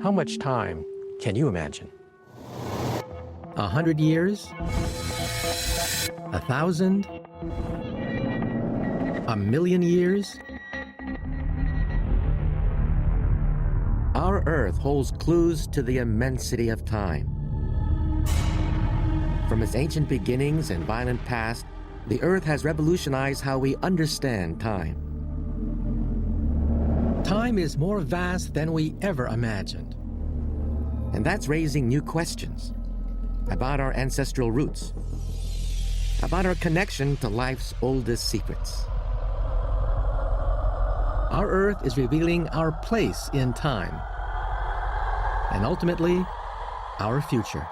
How much time can you imagine? 100 years? 1,000? 1,000,000 years? Our Earth holds clues to the immensity of time. From its ancient beginnings and violent past, the Earth has revolutionized how we understand time. Time is more vast than we ever imagined. And that's raising new questions about our ancestral roots, about our connection to life's oldest secrets. Our Earth is revealing our place in time, and ultimately, our future.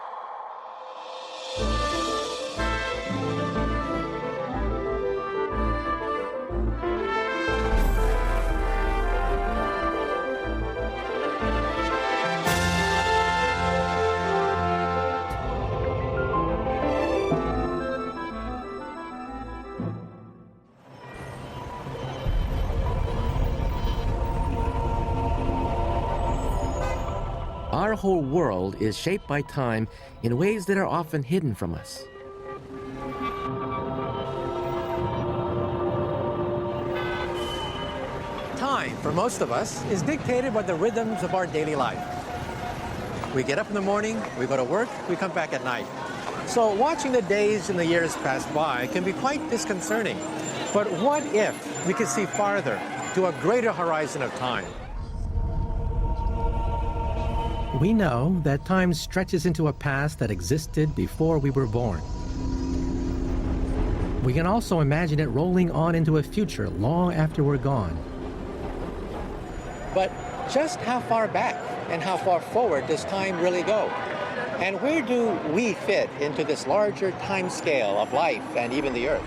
Our whole world is shaped by time in ways that are often hidden from us. Time, for most of us, is dictated by the rhythms of our daily life. We get up in the morning, we go to work, we come back at night. So watching the days and the years pass by can be quite disconcerting. But what if we could see farther, to a greater horizon of time? We know that time stretches into a past that existed before we were born. We can also imagine it rolling on into a future long after we're gone. But just how far back and how far forward does time really go? And where do we fit into this larger time scale of life and even the Earth?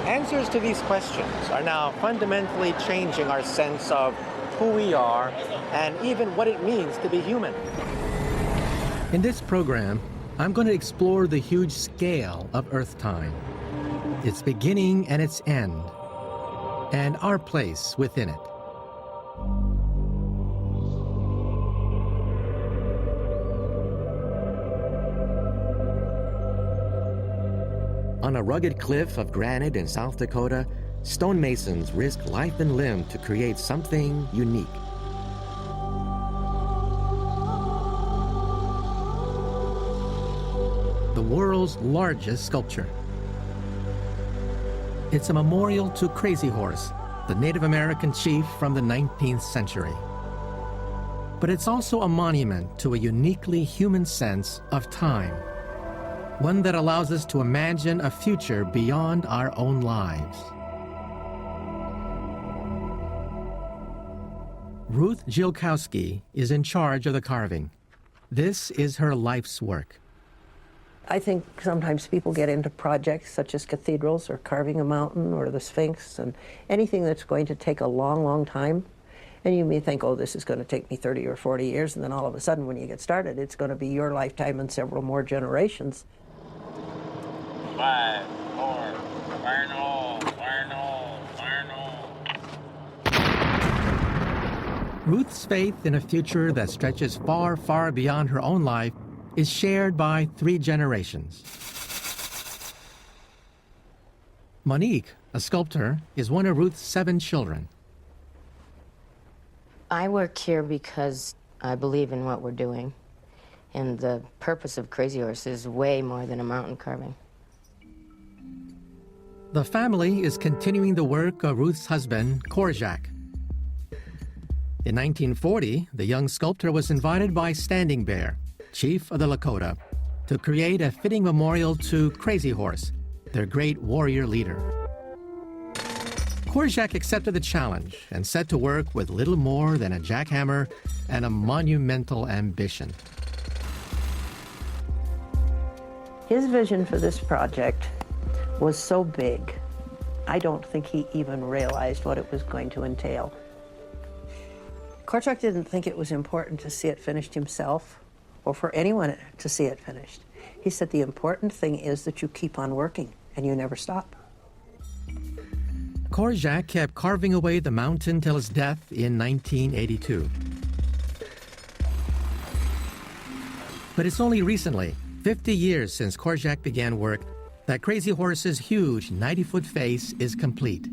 Answers to these questions are now fundamentally changing our sense of who we are and even what it means to be human. In this program, I'm going to explore the huge scale of Earth time, its beginning and its end, and our place within it. On a rugged cliff of granite in South Dakota, stonemasons risk life and limb to create something unique. The world's largest sculpture. It's a memorial to Crazy Horse, the Native American chief from the 19th century. But it's also a monument to a uniquely human sense of time. One that allows us to imagine a future beyond our own lives. Ruth Zielkowski is in charge of the carving. This is her life's work. I think sometimes people get into projects such as cathedrals or carving a mountain or the Sphinx and anything that's going to take a long, long time. And you may think, oh, this is going to take me 30 or 40 years, and then all of a sudden when you get started, it's going to be your lifetime and several more generations. 5, 4, fire in the hole, fire in the hole, fire in the hole. Ruth's faith in a future that stretches far, far beyond her own life is shared by 3 generations. Monique, a sculptor, is one of Ruth's 7 children. I work here because I believe in what we're doing. And the purpose of Crazy Horse is way more than a mountain carving. The family is continuing the work of Ruth's husband, Korjak. In 1940, the young sculptor was invited by Standing Bear, chief of the Lakota, to create a fitting memorial to Crazy Horse, their great warrior leader. Korjak accepted the challenge and set to work with little more than a jackhammer and a monumental ambition. His vision for this project was so big, I don't think he even realized what it was going to entail. Korczak didn't think it was important to see it finished himself or for anyone to see it finished. He said the important thing is that you keep on working and you never stop. Korczak kept carving away the mountain till his death in 1982. But it's only recently, 50 years since Korczak began work, that Crazy Horse's huge 90-foot face is complete.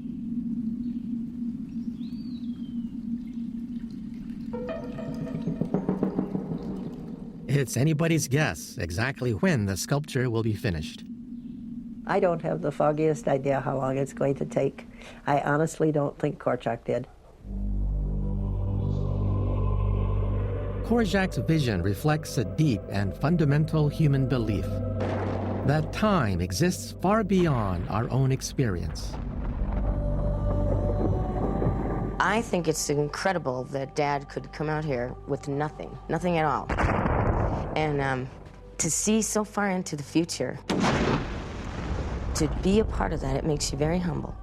It's anybody's guess exactly when the sculpture will be finished. I don't have the foggiest idea how long it's going to take. I honestly don't think Korczak did. Korczak's vision reflects a deep and fundamental human belief that time exists far beyond our own experience. I think it's incredible that Dad could come out here with nothing at all. And to see so far into the future, to be a part of that, it makes you very humble.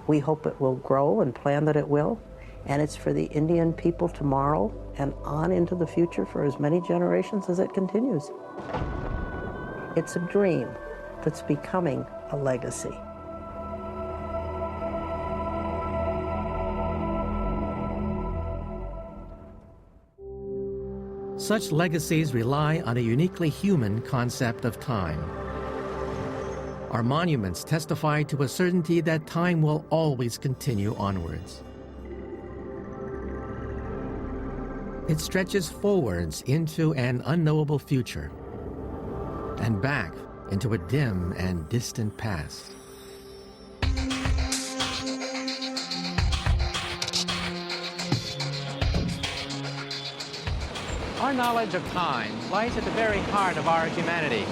We hope it will grow and plan that it will. And it's for the Indian people tomorrow and on into the future for as many generations as it continues. It's a dream that's becoming a legacy. Such legacies rely on a uniquely human concept of time. Our monuments testify to a certainty that time will always continue onwards. It stretches forwards into an unknowable future and back into a dim and distant past. Our knowledge of time lies at the very heart of our humanity.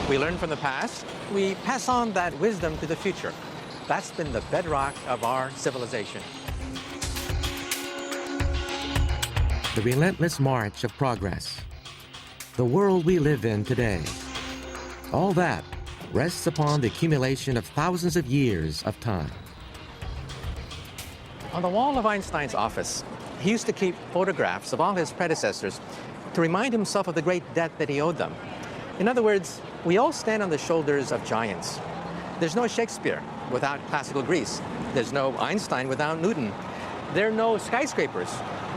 We learn from the past, we pass on that wisdom to the future. That's been the bedrock of our civilization. The relentless march of progress. The world we live in today. All that rests upon the accumulation of thousands of years of time. On the wall of Einstein's office, he used to keep photographs of all his predecessors to remind himself of the great debt that he owed them. In other words, we all stand on the shoulders of giants. There's no Shakespeare without classical Greece. There's no Einstein without Newton. There are no skyscrapers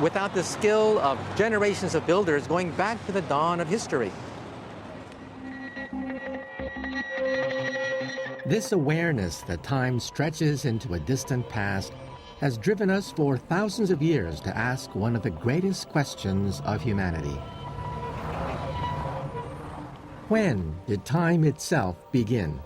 without the skill of generations of builders going back to the dawn of history. This awareness that time stretches into a distant past has driven us for thousands of years to ask one of the greatest questions of humanity. When did time itself begin?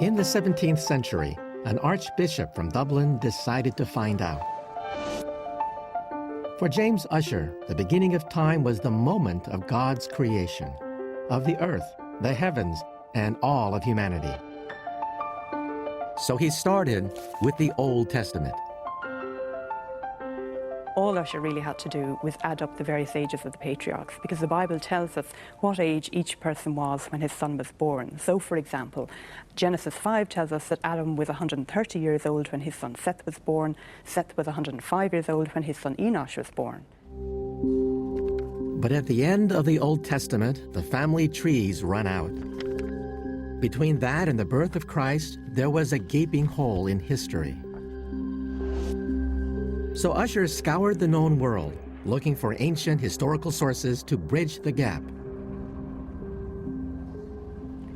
In the 17th century, an archbishop from Dublin decided to find out. For James Ussher, the beginning of time was the moment of God's creation, of the earth, the heavens, and all of humanity. So he started with the Old Testament. All Ussher really had to do was add up the various ages of the patriarchs, because the Bible tells us what age each person was when his son was born. So, for example, Genesis 5 tells us that Adam was 130 years old when his son Seth was born. Seth was 105 years old when his son Enosh was born. But at the end of the Old Testament, the family trees run out. Between that and the birth of Christ, there was a gaping hole in history. So Ussher scoured the known world, looking for ancient historical sources to bridge the gap.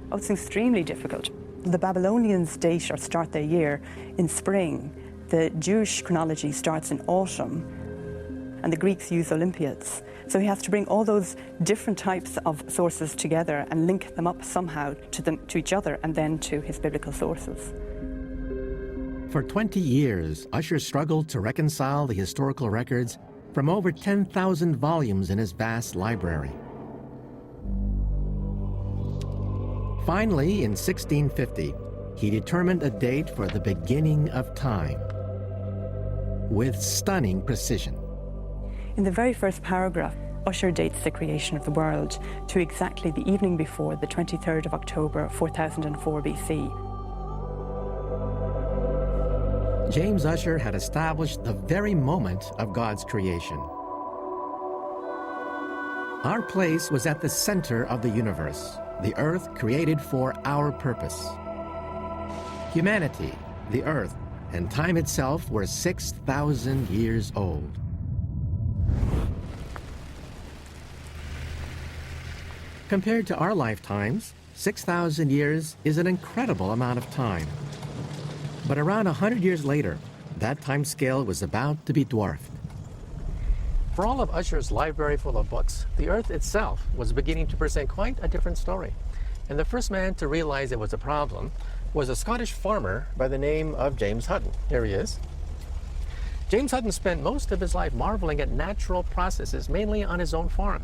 Oh, it's extremely difficult. The Babylonians date or start their year in spring. The Jewish chronology starts in autumn, and the Greeks use Olympiads. So he has to bring all those different types of sources together and link them up somehow to each other and then to his biblical sources. For 20 years, Ussher struggled to reconcile the historical records from over 10,000 volumes in his vast library. Finally, in 1650, he determined a date for the beginning of time with stunning precision. In the very first paragraph, Ussher dates the creation of the world to exactly the evening before the 23rd of October, 4004 BC. James Ussher had established the very moment of God's creation. Our place was at the center of the universe, the Earth created for our purpose. Humanity, the Earth, and time itself were 6,000 years old. Compared to our lifetimes, 6,000 years is an incredible amount of time. But around 100 years later, that time scale was about to be dwarfed. For all of Usher's library full of books, the Earth itself was beginning to present quite a different story. And the first man to realize it was a problem was a Scottish farmer by the name of James Hutton. Here he is. James Hutton spent most of his life marveling at natural processes, mainly on his own farm.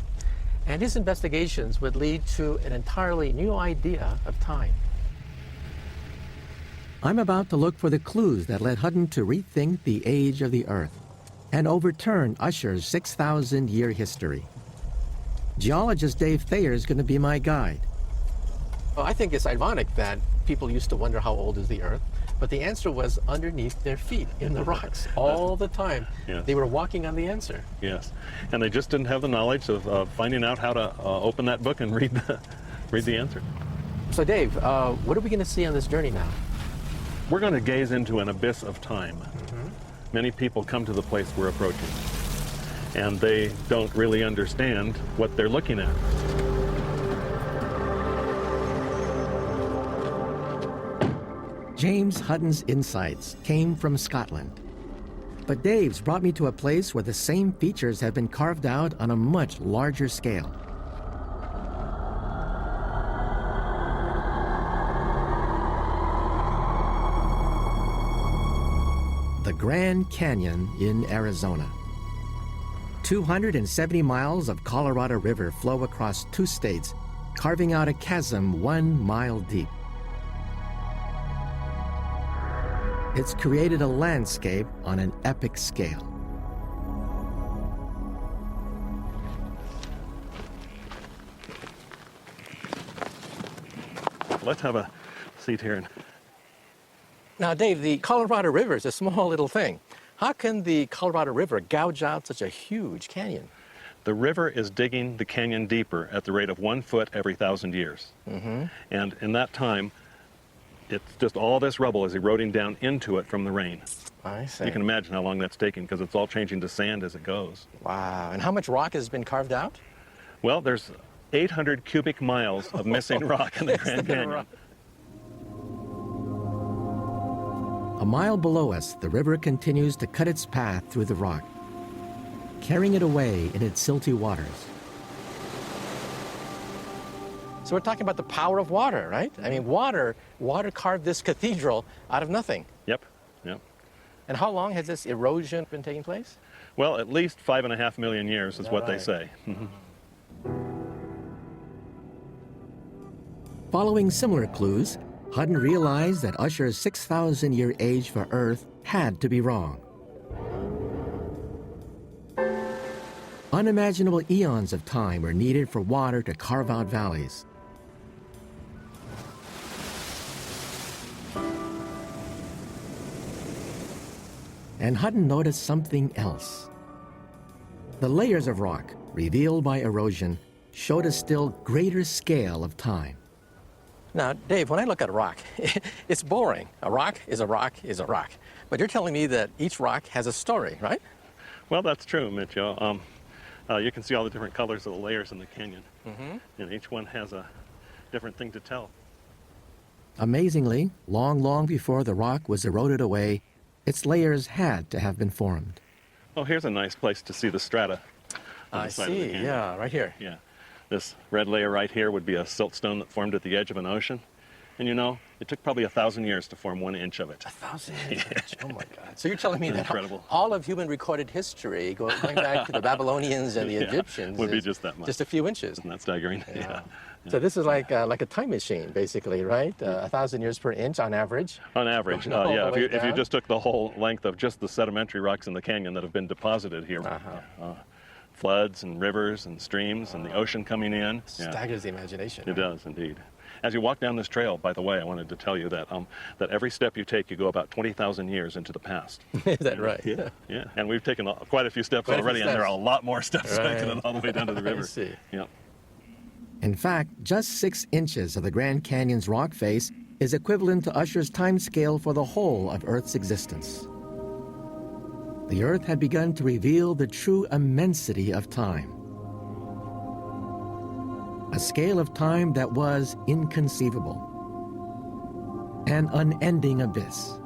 And his investigations would lead to an entirely new idea of time. I'm about to look for the clues that led Hutton to rethink the age of the Earth and overturn Usher's 6,000-year history. Geologist Dave Thayer is going to be my guide. Well, I think it's ironic that people used to wonder how old is the Earth, but the answer was underneath their feet in the rocks all the time. Yes. They were walking on the answer. Yes, and they just didn't have the knowledge of finding out how to open that book and read the answer. So Dave, what are we going to see on this journey now? We're going to gaze into an abyss of time. Many people come to the place we're approaching, and they don't really understand what they're looking at. James Hutton's insights came from Scotland. But Dave's brought me to a place where the same features have been carved out on a much larger scale. The Grand Canyon in Arizona. 270 miles of Colorado River flow across 2 states, carving out a chasm 1 mile deep. It's created a landscape on an epic scale. Let's have a seat here. Now, Dave, the Colorado River is a small little thing. How can the Colorado River gouge out such a huge canyon? The river is digging the canyon deeper at the rate of 1 foot every 1,000 years. And in that time, it's just all this rubble is eroding down into it from the rain. I see. You can imagine how long that's taking because it's all changing to sand as it goes. Wow. And how much rock has been carved out? Well, there's 800 cubic miles of missing rock in the Grand Canyon. A mile below us, the river continues to cut its path through the rock, carrying it away in its silty waters. So we're talking about the power of water, right? I mean, water carved this cathedral out of nothing. Yep. And how long has this erosion been taking place? Well, at least 5.5 million years is what they Right. say. Following similar clues, Hutton realized that Usher's 6,000-year age for Earth had to be wrong. Unimaginable eons of time were needed for water to carve out valleys. And Hutton noticed something else. The layers of rock, revealed by erosion, showed a still greater scale of time. Now, Dave, when I look at a rock, it's boring. A rock is a rock is a rock. But you're telling me that each rock has a story, right? Well, that's true, Michio. You can see all the different colors of the layers in the canyon. And each one has a different thing to tell. Amazingly, long before the rock was eroded away, its layers had to have been formed. Oh, here's a nice place to see the strata. on I the side of the see, canyon. yeah, right here. Yeah. This red layer right here would be a siltstone that formed at the edge of an ocean. And you know, it took probably 1,000 years to form 1 inch of it. 1,000 years. Oh my God. So you're telling me that Incredible. all of human recorded history, going back to the Babylonians and the Yeah, Egyptians, would be is just that much. Just a few inches. Isn't that staggering? Yeah. So this is like a time machine, basically, right? 1,000 years per inch on average. On average, All the yeah. way If you down. just took the whole length of just the sedimentary rocks in the canyon that have been deposited here, floods and rivers and streams and the ocean coming in. Staggers the imagination. It does, indeed. As you walk down this trail, by the way, I wanted to tell you that that every step you take, you go about 20,000 years into the past. Is that right? Yeah, yeah. And we've taken quite a few steps already, and there are a lot more steps taken all the way down to the river. I see. Yeah. In fact, just 6 inches of the Grand Canyon's rock face is equivalent to Usher's timescale for the whole of Earth's existence. The Earth had begun to reveal the true immensity of time. A scale of time that was inconceivable. An unending abyss.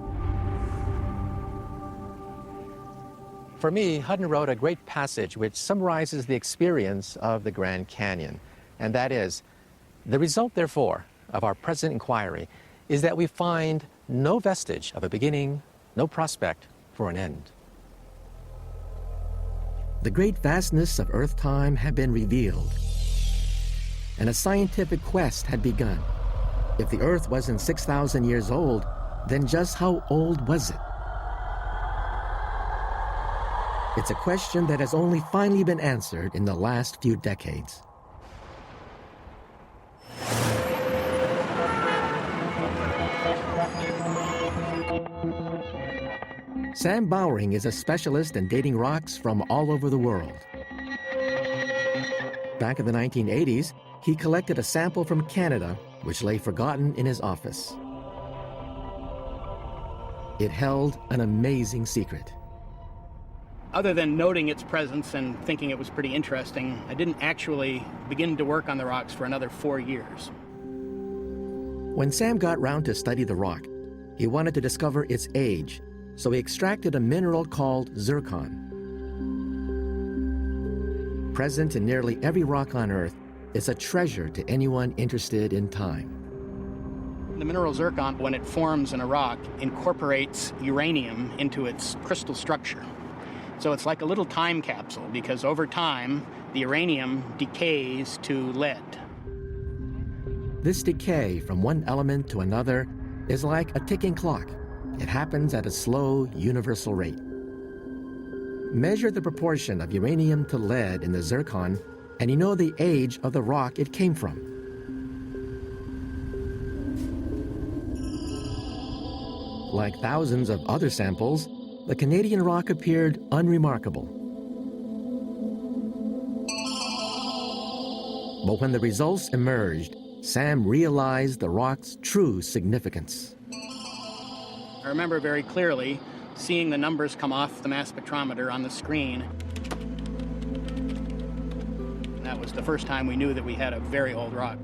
For me, Hutton wrote a great passage which summarizes the experience of the Grand Canyon, and that is, the result, therefore, of our present inquiry is that we find no vestige of a beginning, no prospect for an end. The great vastness of Earth time had been revealed, and a scientific quest had begun. If the Earth wasn't 6,000 years old, then just how old was it? It's a question that has only finally been answered in the last few decades. Sam Bowring is a specialist in dating rocks from all over the world. Back in the 1980s, he collected a sample from Canada, which lay forgotten in his office. It held an amazing secret. Other than noting its presence and thinking it was pretty interesting, I didn't actually begin to work on the rocks for another 4 years. When Sam got round to study the rock, he wanted to discover its age, so he extracted a mineral called zircon. Present in nearly every rock on Earth, it's a treasure to anyone interested in time. The mineral zircon, when it forms in a rock, incorporates uranium into its crystal structure. So it's like a little time capsule, because over time, the uranium decays to lead. This decay from one element to another is like a ticking clock. It happens at a slow, universal rate. Measure the proportion of uranium to lead in the zircon, and you know the age of the rock it came from. Like thousands of other samples, the Canadian rock appeared unremarkable. But when the results emerged, Sam realized the rock's true significance. I remember very clearly seeing the numbers come off the mass spectrometer on the screen. That was the first time we knew that we had a very old rock.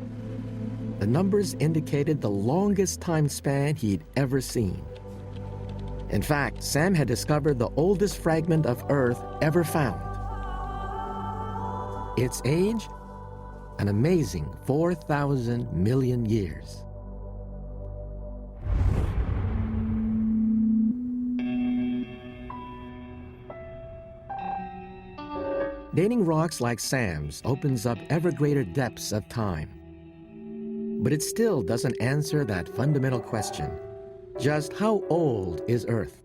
The numbers indicated the longest time span he'd ever seen. In fact, Sam had discovered the oldest fragment of Earth ever found. Its age? An amazing 4,000 million years. Dating rocks like Sam's opens up ever greater depths of time. But it still doesn't answer that fundamental question. Just how old is Earth?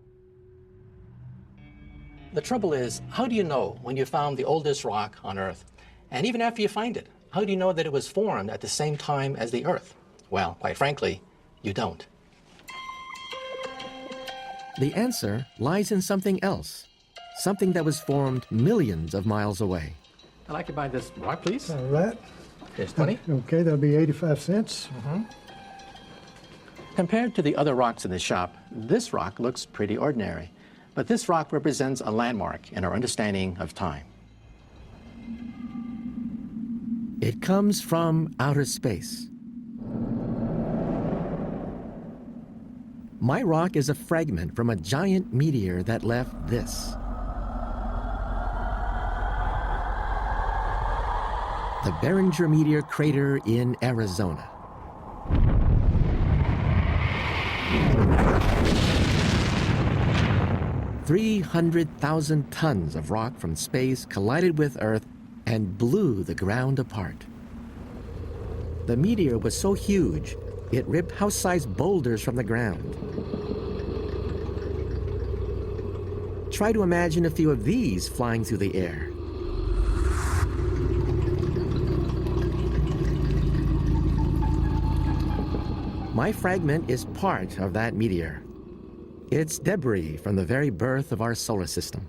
The trouble is, how do you know when you found the oldest rock on Earth? And even after you find it, how do you know that it was formed at the same time as the Earth? Well, quite frankly, you don't. The answer lies in something else. Something that was formed millions of miles away. I'd like to buy this rock, please. All right. Here's 20. Okay, that'll be 85 cents. Compared to the other rocks in the shop, this rock looks pretty ordinary. But this rock represents a landmark in our understanding of time. It comes from outer space. My rock is a fragment from a giant meteor that left this. The Arizona Meteor Crater in Arizona. $300,000 tons of rock from space collided with Earth and blew the ground apart. The meteor was so huge, it ripped house-sized boulders from the ground. Try to imagine a few of these flying through the air. My fragment is part of that meteor. It's debris from the very birth of our solar system.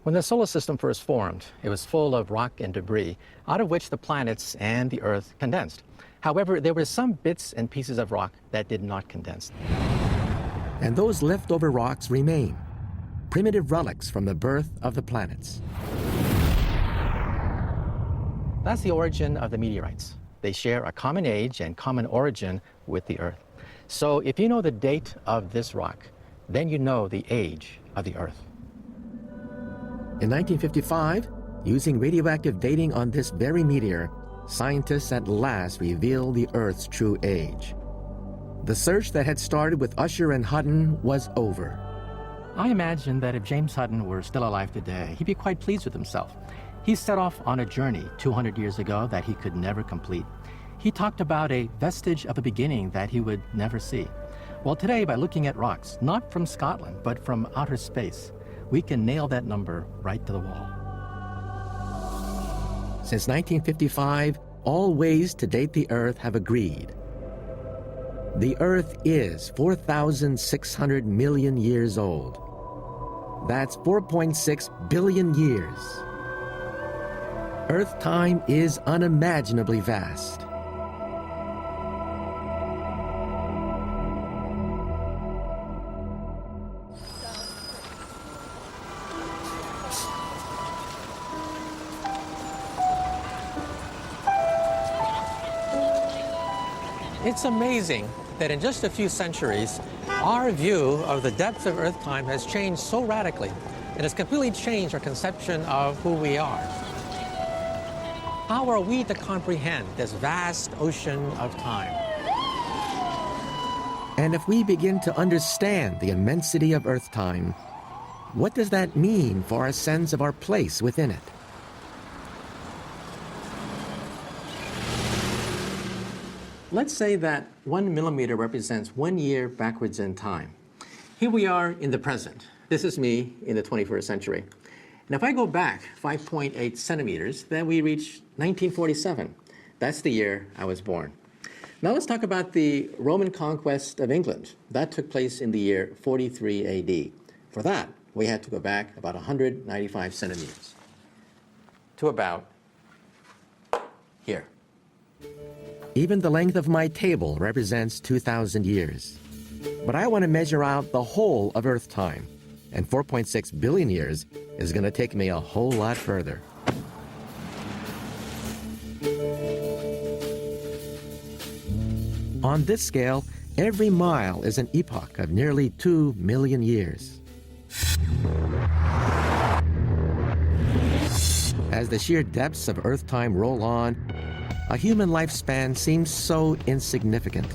When the solar system first formed, it was full of rock and debris, out of which the planets and the Earth condensed. However, there were some bits and pieces of rock that did not condense. And those leftover rocks remain, primitive relics from the birth of the planets. That's the origin of the meteorites. They share a common age and common origin with the Earth. So if you know the date of this rock, then you know the age of the Earth. In 1955, using radioactive dating on this very meteor, scientists at last revealed the Earth's true age. The search that had started with Usher and Hutton was over. I imagine that if James Hutton were still alive today, he'd be quite pleased with himself. He set off on a journey 200 years ago that he could never complete. He talked about a vestige of a beginning that he would never see. Well, today, by looking at rocks, not from Scotland, but from outer space, we can nail that number right to the wall. Since 1955, all ways to date the Earth have agreed. The Earth is 4,600 million years old. That's 4.6 billion years. Earth time is unimaginably vast. It's amazing that in just a few centuries, our view of the depth of Earth time has changed so radically. It has completely changed our conception of who we are. How are we to comprehend this vast ocean of time? And if we begin to understand the immensity of Earth time, what does that mean for our sense of our place within it? Let's say that 1 millimeter represents 1 year backwards in time. Here we are in the present. This is me in the 21st century. And if I go back 5.8 centimeters, then we reach 1947. That's the year I was born. Now let's talk about the Roman conquest of England. That took place in the year 43 AD. For that, we had to go back about 195 centimeters to about here. Even the length of my table represents 2,000 years. But I want to measure out the whole of Earth time, and 4.6 billion years is going to take me a whole lot further. On this scale, every mile is an epoch of nearly 2 million years. As the sheer depths of Earth time roll on, a human lifespan seems so insignificant.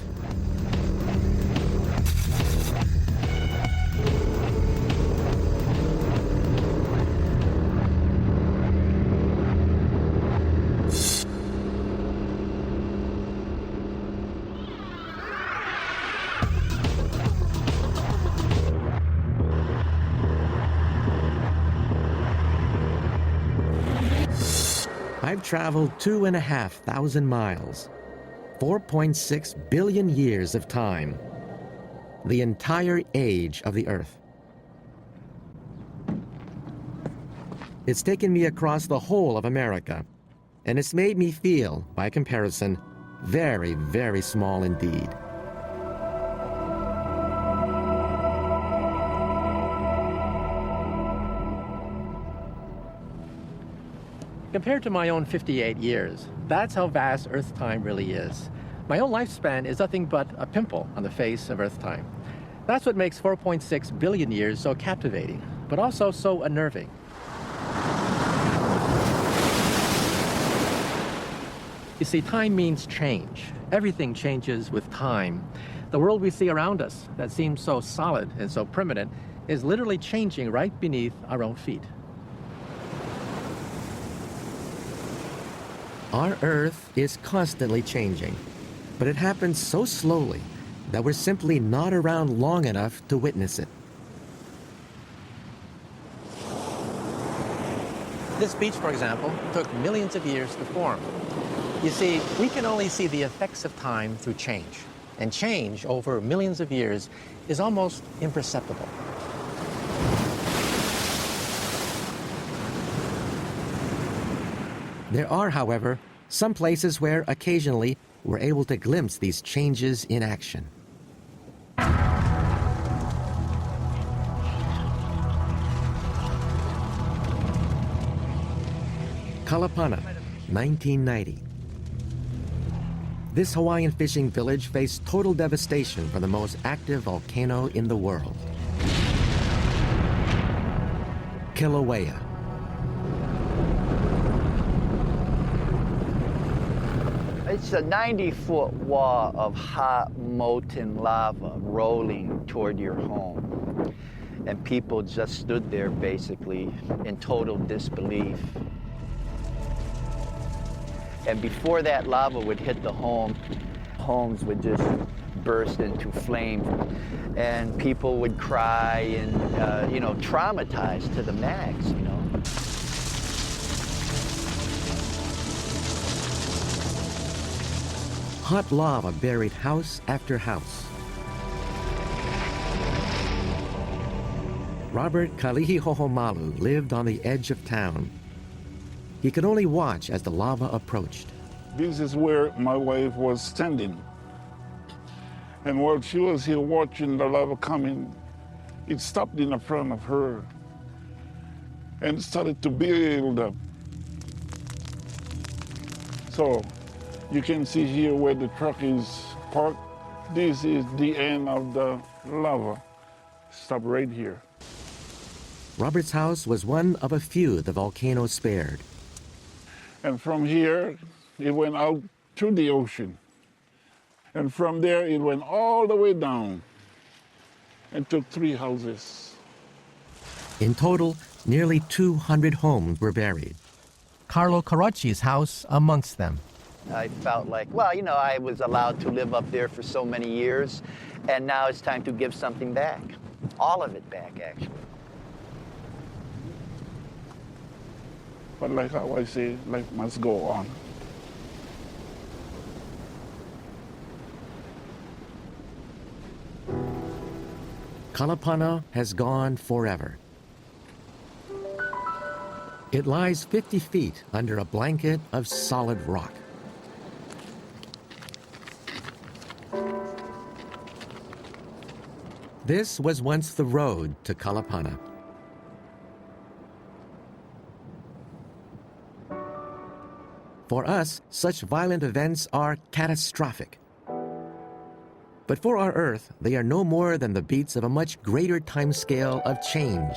I've traveled 2,500 miles, 4.6 billion years of time, the entire age of the Earth. It's taken me across the whole of America, and it's made me feel, by comparison, very, very small indeed. Compared to my own 58 years, that's how vast Earth time really is. My own lifespan is nothing but a pimple on the face of Earth time. That's what makes 4.6 billion years so captivating, but also so unnerving. You see, time means change. Everything changes with time. The world we see around us that seems so solid and so permanent is literally changing right beneath our own feet. Our Earth is constantly changing, but it happens so slowly that we're simply not around long enough to witness it. This beach, for example, took millions of years to form. You see, we can only see the effects of time through change. and change over millions of years is almost imperceptible. There are, however, some places where occasionally we're able to glimpse these changes in action. Kalapana, 1990. This Hawaiian fishing village faced total devastation from the most active volcano in the world, Kilauea. It's a 90-foot wall of hot, molten lava rolling toward your home. And people just stood there basically in total disbelief. And before that lava would hit the home, homes would just burst into flames. And people would cry and, traumatized to the max, Hot lava buried house after house. Robert Kalihihohomalu lived on the edge of town. He could only watch as the lava approached. This is where my wife was standing. And while she was here watching the lava coming, it stopped in the front of her and started to build up. So you can see here where the truck is parked. This is the end of the lava. Stop right here. Robert's house was one of a few the volcano spared. And from here, it went out to the ocean. And from there, it went all the way down and took 3 houses. In total, nearly 200 homes were buried. Carlo Carocci's house amongst them. I felt like, I was allowed to live up there for so many years, and now it's time to give something back. All of it back, actually. But like how I say, life must go on. Kalapana has gone forever. It lies 50 feet under a blanket of solid rock. This was once the road to Kalapana. For us, such violent events are catastrophic. But for our Earth, they are no more than the beats of a much greater timescale of change.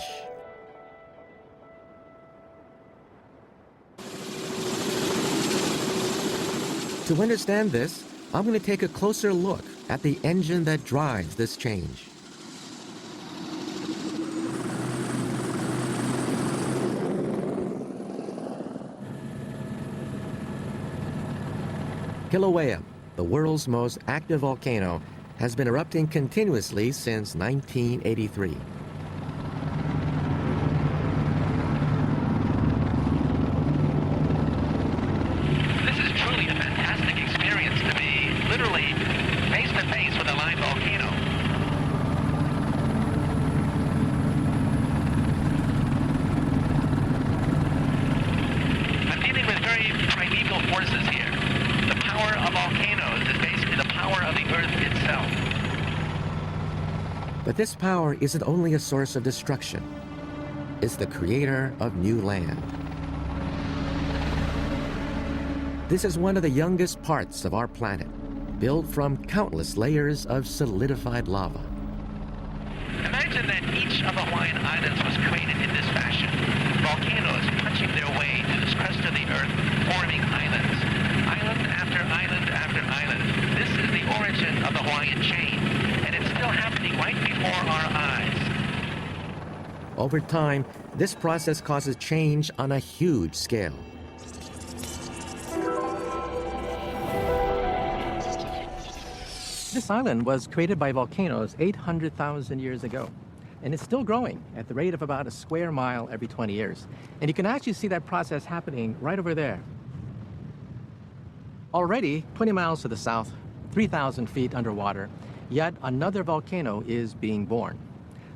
To understand this, I'm going to take a closer look at the engine that drives this change. Kilauea, the world's most active volcano, has been erupting continuously since 1983. This is truly a fantastic experience to be literally face to face with a live volcano. I'm dealing with very primeval forces here. The power of volcanoes is basically the power of the Earth itself. But this power isn't only a source of destruction. It's the creator of new land. This is one of the youngest parts of our planet, built from countless layers of solidified lava. Imagine that each of the Hawaiian Islands was created in this fashion. Volcanoes punching their way to the crust of the Earth, forming islands. Island after island after island. This is the origin of the Hawaiian chain, and it's still happening right before our eyes. Over time, this process causes change on a huge scale. This island was created by volcanoes 800,000 years ago, and it's still growing at the rate of about a square mile every 20 years. And you can actually see that process happening right over there. Already, 20 miles to the south, 3,000 feet underwater, yet another volcano is being born.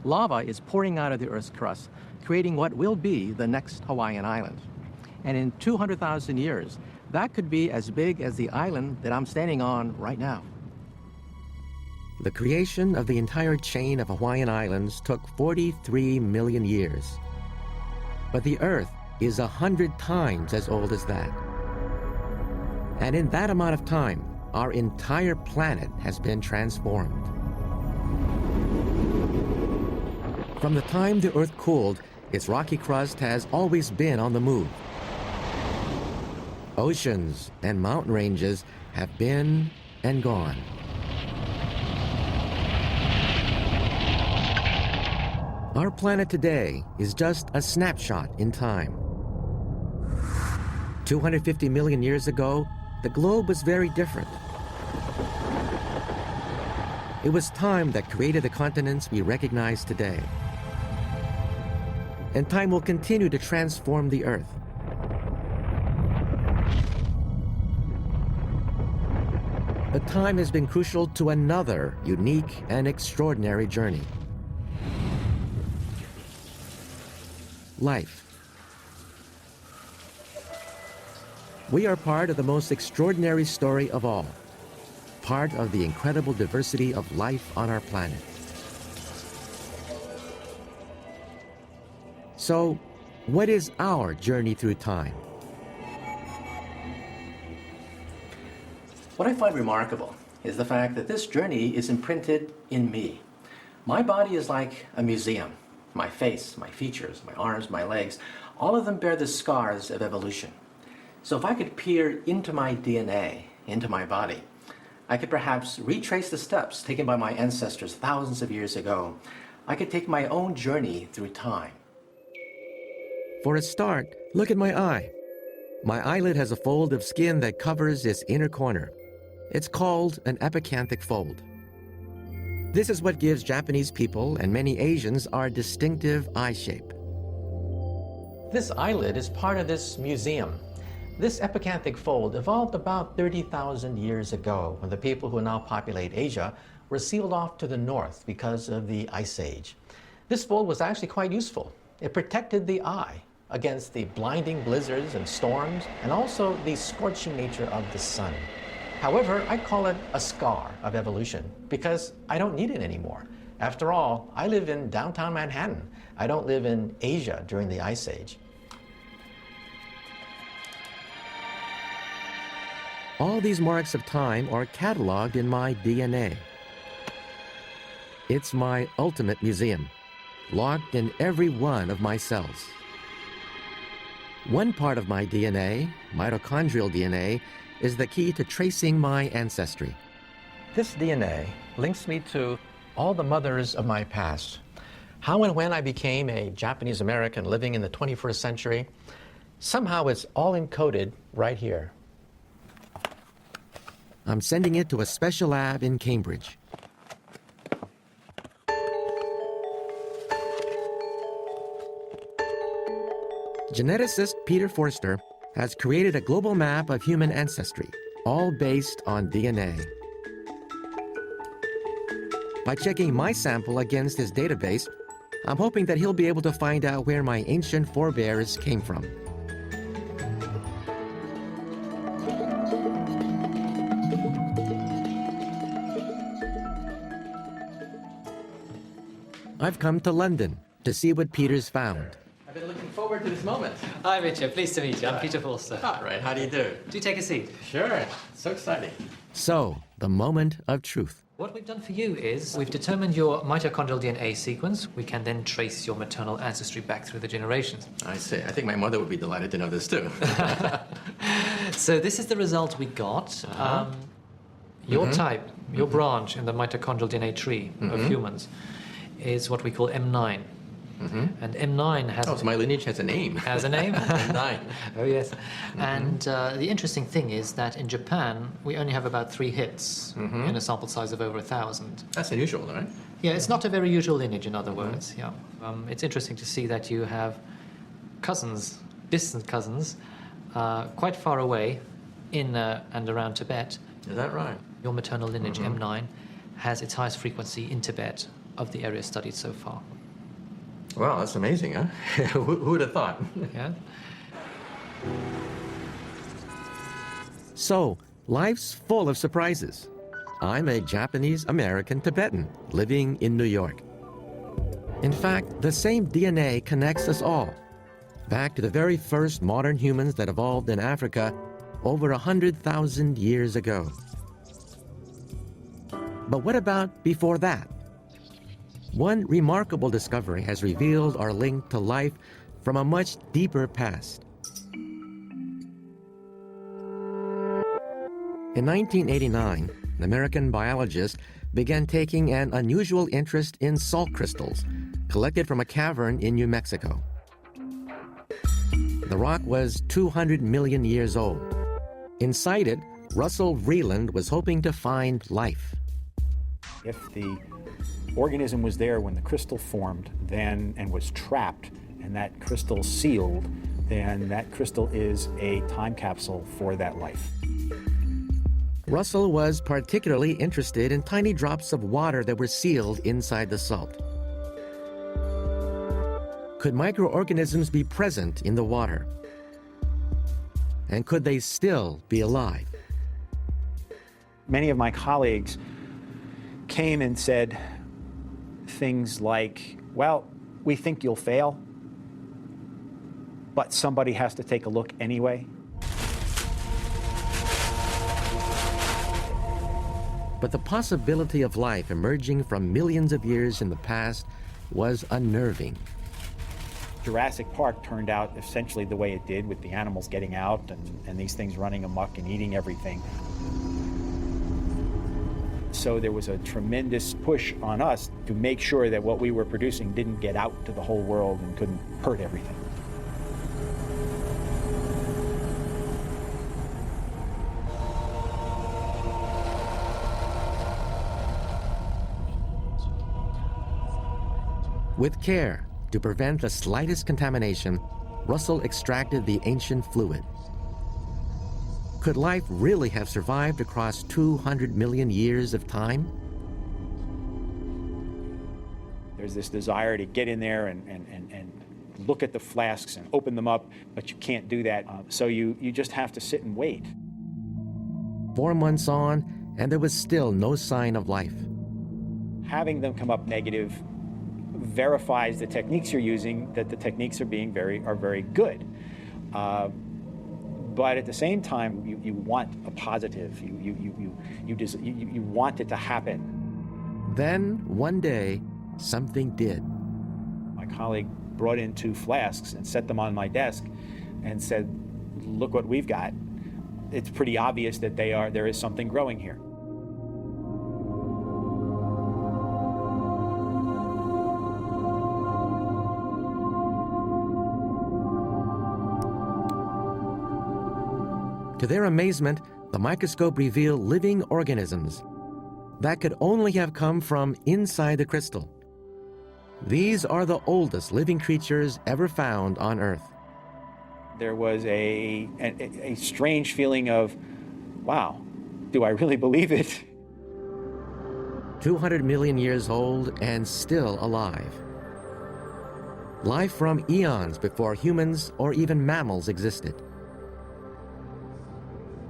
Lava is pouring out of the Earth's crust, creating what will be the next Hawaiian island. And in 200,000 years, that could be as big as the island that I'm standing on right now. The creation of the entire chain of Hawaiian islands took 43 million years. But the Earth is 100 times as old as that. And in that amount of time, our entire planet has been transformed. From the time the Earth cooled, its rocky crust has always been on the move. Oceans and mountain ranges have been and gone. Our planet today is just a snapshot in time. 250 million years ago, the globe was very different. It was time that created the continents we recognize today. And time will continue to transform the Earth. But time has been crucial to another unique and extraordinary journey. Life. We are part of the most extraordinary story of all, part of the incredible diversity of life on our planet. So, what is our journey through time? What I find remarkable is the fact that this journey is imprinted in me. My body is like a museum. My face, my features, my arms, my legs, all of them bear the scars of evolution. So if I could peer into my DNA, into my body, I could perhaps retrace the steps taken by my ancestors thousands of years ago. I could take my own journey through time. For a start, look at my eye. My eyelid has a fold of skin that covers its inner corner. It's called an epicanthic fold. This is what gives Japanese people and many Asians our distinctive eye shape. This eyelid is part of this museum. This epicanthic fold evolved about 30,000 years ago when the people who now populate Asia were sealed off to the north because of the Ice Age. This fold was actually quite useful. It protected the eye against the blinding blizzards and storms and also the scorching nature of the sun. However, I call it a scar of evolution because I don't need it anymore. After all, I live in downtown Manhattan. I don't live in Asia during the Ice Age. All these marks of time are cataloged in my DNA. It's my ultimate museum, locked in every one of my cells. One part of my DNA, mitochondrial DNA, is the key to tracing my ancestry. This DNA links me to all the mothers of my past. How and when I became a Japanese American living in the 21st century, somehow it's all encoded right here. I'm sending it to a special lab in Cambridge. Geneticist Peter Forster has created a global map of human ancestry, all based on DNA. By checking my sample against his database, I'm hoping that he'll be able to find out where my ancient forebears came from. I've come to London to see what Peter's found. I've been looking forward to this moment. Hi, Michio. Pleased to meet you. I'm Peter Forster. All right, how do you do? Do take a seat. Sure, so exciting. So, the moment of truth. What we've done for you is we've determined your mitochondrial DNA sequence. We can then trace your maternal ancestry back through the generations. I see. I think my mother would be delighted to know this too. So this is the result we got. Your type, your branch in the mitochondrial DNA tree of humans is what we call M9. And M9 has... Oh, so my lineage has a name. Has a name? M9. Oh, yes. And the interesting thing is that in Japan, we only have about 3 hits in a sample size of over 1,000. That's unusual, right? Yeah, it's not a very usual lineage, in other words. Yeah. It's interesting to see that you have cousins, distant cousins, quite far away, in and around Tibet. Is that right? Your maternal lineage, M9, has its highest frequency in Tibet of the area studied so far. Wow, that's amazing, huh? Who would have thought? Yeah. So, life's full of surprises. I'm a Japanese-American Tibetan living in New York. In fact, the same DNA connects us all, back to the very first modern humans that evolved in Africa over 100,000 years ago. But what about before that? One remarkable discovery has revealed our link to life from a much deeper past. In 1989, an American biologist began taking an unusual interest in salt crystals collected from a cavern in New Mexico. The rock was 200 million years old. Inside it, Russell Vreeland was hoping to find life. If the organism was there when the crystal formed then and was trapped and that crystal sealed, then that crystal is a time capsule for that life. Russell was particularly interested in tiny drops of water that were sealed inside the salt. Could microorganisms be present in the water? And could they still be alive? Many of my colleagues came and said things like, well, we think you'll fail, but somebody has to take a look anyway. But the possibility of life emerging from millions of years in the past was unnerving. Jurassic Park turned out essentially the way it did, with the animals getting out and these things running amok and eating everything. So there was a tremendous push on us to make sure that what we were producing didn't get out to the whole world and couldn't hurt everything. With care, to prevent the slightest contamination, Russell extracted the ancient fluid. Could life really have survived across 200 million years of time? There's this desire to get in there and look at the flasks and open them up, but you can't do that. So you just have to sit and wait. 4 months on, and there was still no sign of life. Having them come up negative verifies the techniques you're using, that the techniques are very good. But at the same time, you want a positive. You want it to happen. Then, one day, something did. My colleague brought in 2 flasks and set them on my desk and said, look what we've got. It's pretty obvious that there is something growing here. To their amazement, the microscope revealed living organisms that could only have come from inside the crystal. These are the oldest living creatures ever found on Earth. There was a strange feeling of, wow, do I really believe it? 200 million years old and still alive. Life from eons before humans or even mammals existed.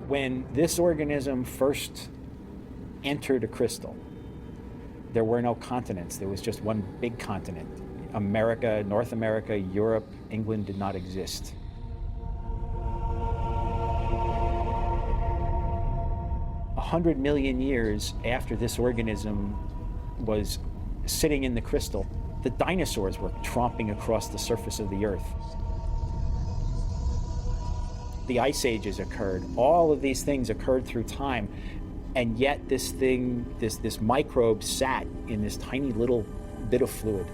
When this organism first entered a crystal, there were no continents. There was just one big continent. America, North America, Europe, England did not exist. A 100 million years after this organism was sitting in the crystal, the dinosaurs were tromping across the surface of the Earth. The ice ages occurred. All of these things occurred through time, and yet this microbe sat in this tiny little bit of fluid.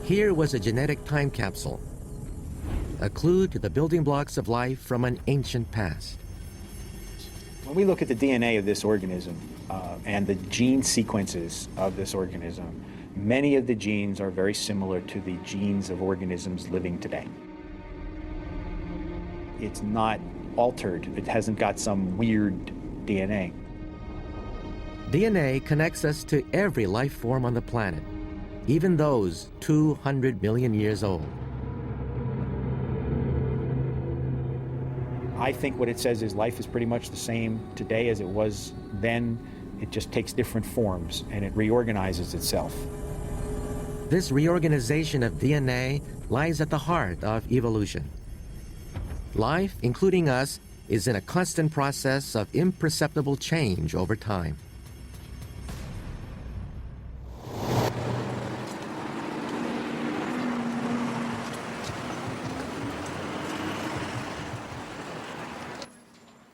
Here was a genetic time capsule, a clue to the building blocks of life from an ancient past. When we look at the DNA of this organism and the gene sequences of this organism, many of the genes are very similar to the genes of organisms living today. it's not altered. It hasn't got some weird DNA. DNA connects us to every life form on the planet, even those 200 million years old. I think what it says is life is pretty much the same today as it was then. It just takes different forms and it reorganizes itself. This reorganization of DNA lies at the heart of evolution. Life, including us, is in a constant process of imperceptible change over time.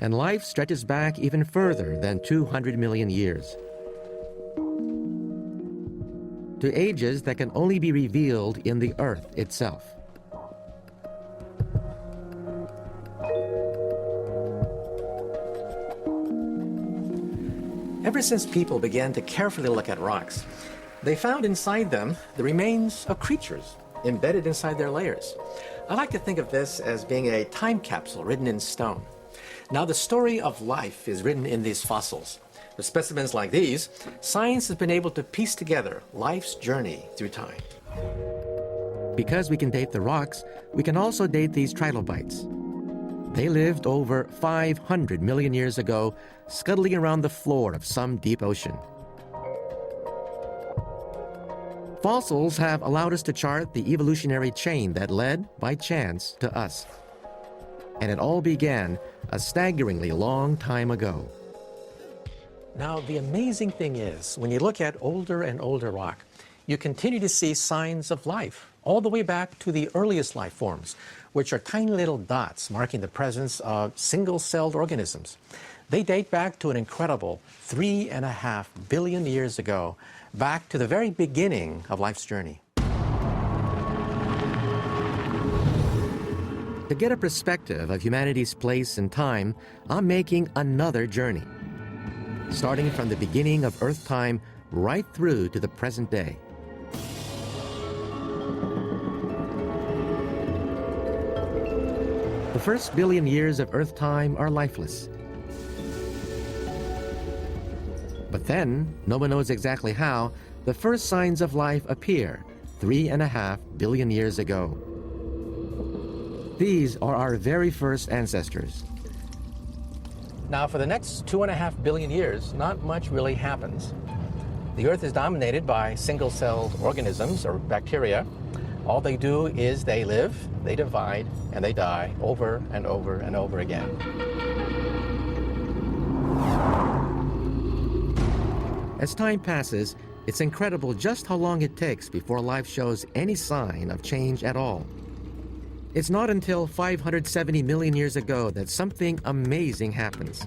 And life stretches back even further than 200 million years, to ages that can only be revealed in the Earth itself. Ever since people began to carefully look at rocks, they found inside them the remains of creatures embedded inside their layers. I like to think of this as being a time capsule written in stone. Now, the story of life is written in these fossils. With specimens like these, science has been able to piece together life's journey through time. Because we can date the rocks, we can also date these trilobites. They lived over 500 million years ago, scuttling around the floor of some deep ocean. Fossils have allowed us to chart the evolutionary chain that led, by chance, to us. And it all began a staggeringly long time ago. Now, the amazing thing is, when you look at older and older rock, you continue to see signs of life, all the way back to the earliest life forms, which are tiny little dots marking the presence of single-celled organisms. They date back to an incredible 3.5 billion years ago, back to the very beginning of life's journey. To get a perspective of humanity's place in time, I'm making another journey, starting from the beginning of Earth time right through to the present day. The first billion years of Earth time are lifeless. But then, no one knows exactly how, the first signs of life appear 3.5 billion years ago. These are our very first ancestors. Now, for the next 2.5 billion years, not much really happens. The Earth is dominated by single-celled organisms, or bacteria. All they do is they live, they divide, and they die over and over and over again. As time passes, it's incredible just how long it takes before life shows any sign of change at all. It's not until 570 million years ago that something amazing happens.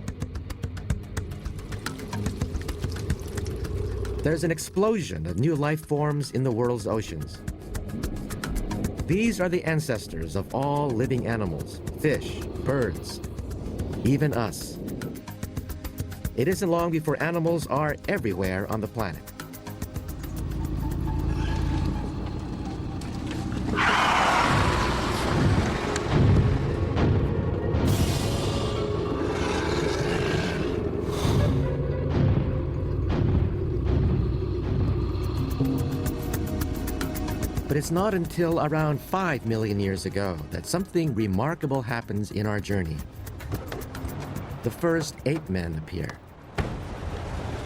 There's an explosion of new life forms in the world's oceans. These are the ancestors of all living animals, fish, birds, even us. It isn't long before animals are everywhere on the planet. But it's not until around 5 million years ago that something remarkable happens in our journey. The first ape men appear.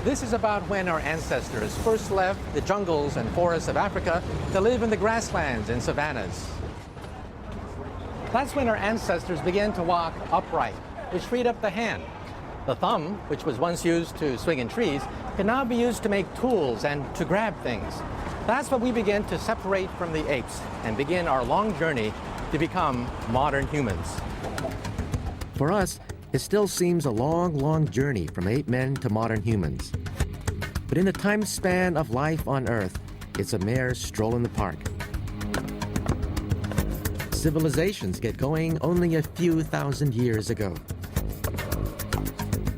This is about when our ancestors first left the jungles and forests of Africa to live in the grasslands and savannas. That's when our ancestors began to walk upright, which freed up the hand. The thumb, which was once used to swing in trees, can now be used to make tools and to grab things. That's when we begin to separate from the apes and begin our long journey to become modern humans. For us, it still seems a long, long journey from ape men to modern humans. But in the time span of life on Earth, it's a mere stroll in the park. Civilizations get going only a few thousand years ago.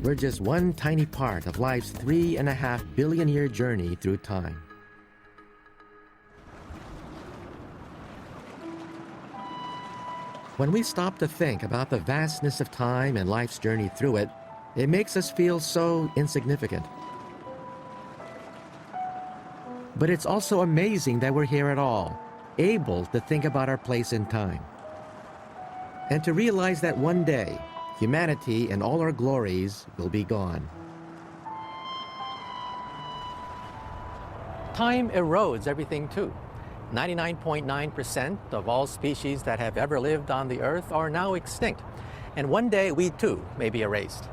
We're just one tiny part of life's 3.5 billion year journey through time. When we stop to think about the vastness of time and life's journey through it, it makes us feel so insignificant. But it's also amazing that we're here at all, able to think about our place in time. And to realize that one day, humanity and all our glories will be gone. Time erodes everything too. 99.9% of all species that have ever lived on the Earth are now extinct. And one day we too may be erased.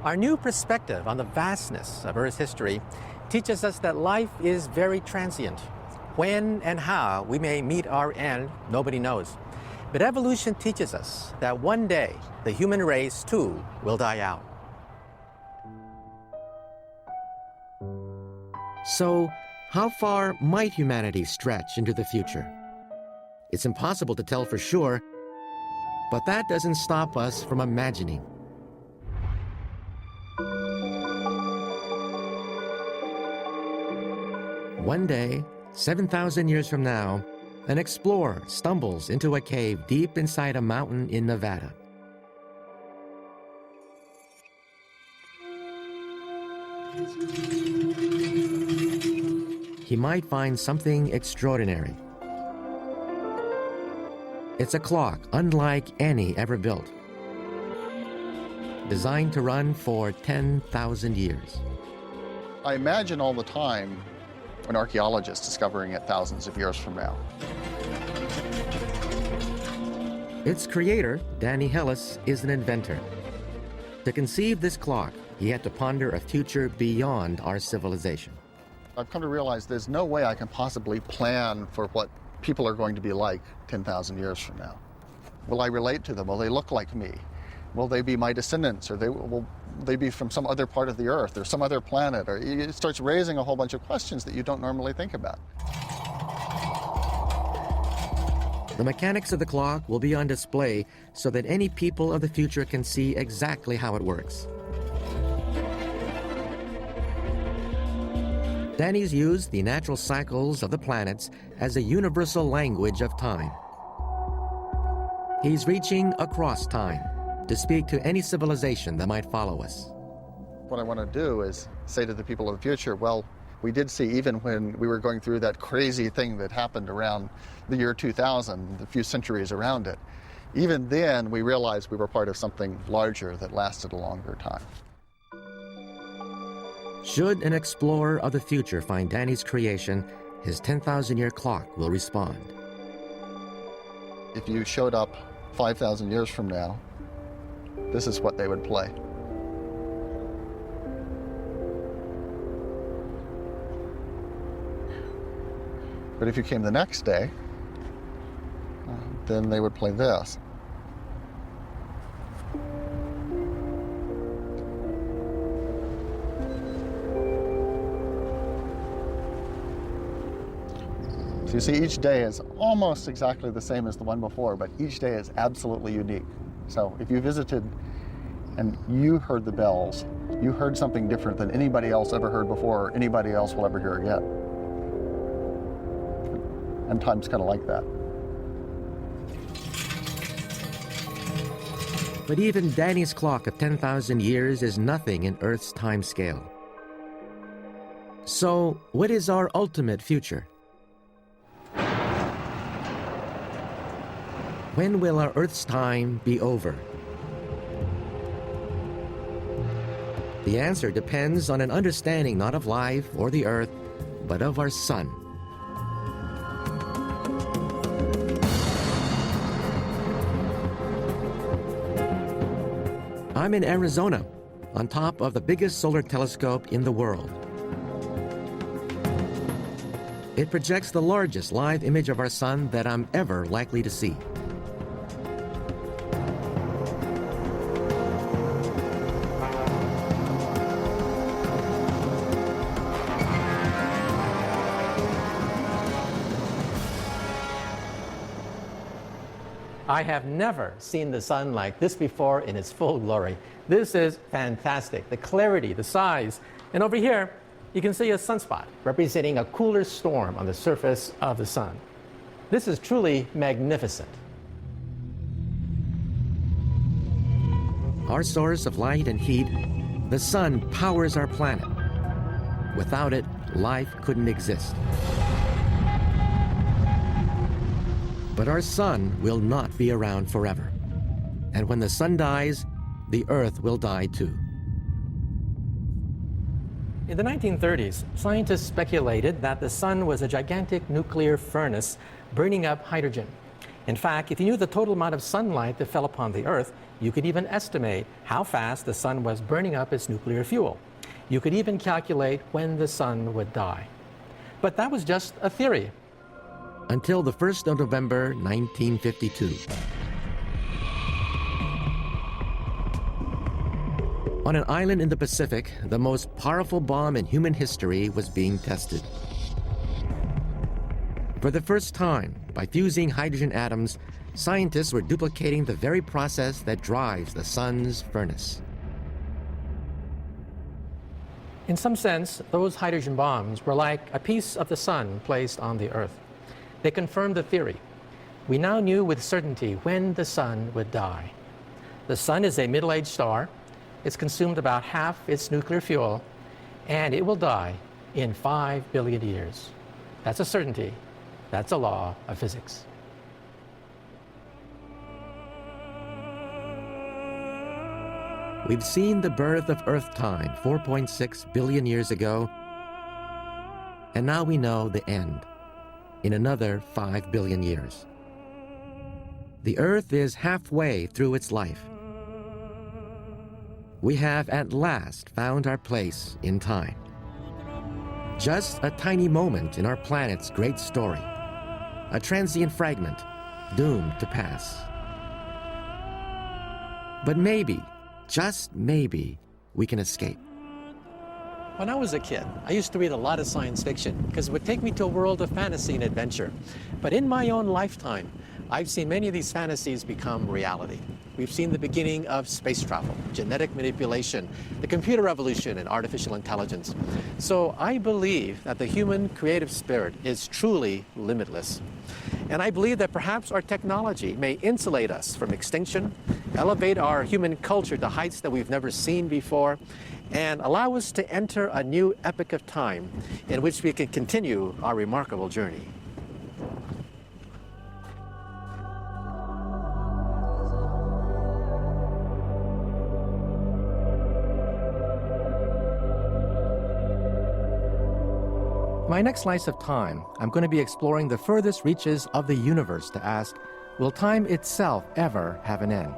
Our new perspective on the vastness of Earth's history teaches us that life is very transient. When and how we may meet our end, nobody knows. But evolution teaches us that one day the human race too will die out. So, how far might humanity stretch into the future? It's impossible to tell for sure, but that doesn't stop us from imagining. One day, 7,000 years from now, an explorer stumbles into a cave deep inside a mountain in Nevada. He might find something extraordinary. It's a clock unlike any ever built, designed to run for 10,000 years. I imagine all the time an archaeologist discovering it thousands of years from now. Its creator, Danny Hillis, is an inventor. To conceive this clock, he had to ponder a future beyond our civilization. I've come to realize there's no way I can possibly plan for what people are going to be like 10,000 years from now. Will I relate to them? Will they look like me? Will they be my descendants? Or will they be from some other part of the Earth or some other planet? Or it starts raising a whole bunch of questions that you don't normally think about. The mechanics of the clock will be on display so that any people of the future can see exactly how it works. Danny's used the natural cycles of the planets as a universal language of time. He's reaching across time to speak to any civilization that might follow us. What I want to do is say to the people of the future, well, we did see even when we were going through that crazy thing that happened around the year 2000, the few centuries around it, even then we realized we were part of something larger that lasted a longer time. Should an explorer of the future find Danny's creation, his 10,000-year clock will respond. If you showed up 5,000 years from now, this is what they would play. But if you came the next day, then they would play this. So you see, each day is almost exactly the same as the one before, but each day is absolutely unique. So if you visited and you heard the bells, you heard something different than anybody else ever heard before or anybody else will ever hear again. And time's kind of like that. But even Danny's clock of 10,000 years is nothing in Earth's time scale. So, what is our ultimate future? When will our Earth's time be over? The answer depends on an understanding not of life or the Earth, but of our sun. I'm in Arizona, on top of the biggest solar telescope in the world. It projects the largest live image of our sun that I'm ever likely to see. I have never seen the sun like this before in its full glory. This is fantastic. The clarity, the size. And over here, you can see a sunspot representing a cooler storm on the surface of the sun. This is truly magnificent. our source of light and heat, the sun powers our planet. Without it, life couldn't exist. But our sun will not be around forever. And when the sun dies, the Earth will die too. In the 1930s, scientists speculated that the sun was a gigantic nuclear furnace burning up hydrogen. In fact, if you knew the total amount of sunlight that fell upon the Earth, you could even estimate how fast the sun was burning up its nuclear fuel. You could even calculate when the sun would die. But that was just a theory. Until the 1st of November, 1952. On an island in the Pacific, the most powerful bomb in human history was being tested. For the first time, by fusing hydrogen atoms, scientists were duplicating the very process that drives the sun's furnace. In some sense, those hydrogen bombs were like a piece of the sun placed on the Earth. They confirmed the theory. We now knew with certainty when the sun would die. The sun is a middle-aged star. It's consumed about half its nuclear fuel, and it will die in 5 billion years. That's a certainty. That's a law of physics. We've seen the birth of Earth time 4.6 billion years ago, and now we know the end in another 5 billion years. The Earth is halfway through its life. We have at last found our place in time. Just a tiny moment in our planet's great story, a transient fragment doomed to pass. But maybe, just maybe, we can escape. When I was a kid, I used to read a lot of science fiction because it would take me to a world of fantasy and adventure. But in my own lifetime, I've seen many of these fantasies become reality. We've seen the beginning of space travel, genetic manipulation, the computer revolution, and artificial intelligence. So I believe that the human creative spirit is truly limitless. And I believe that perhaps our technology may insulate us from extinction, elevate our human culture to heights that we've never seen before, and allow us to enter a new epoch of time in which we can continue our remarkable journey. My next slice of time, I'm going to be exploring the furthest reaches of the universe to ask, will time itself ever have an end?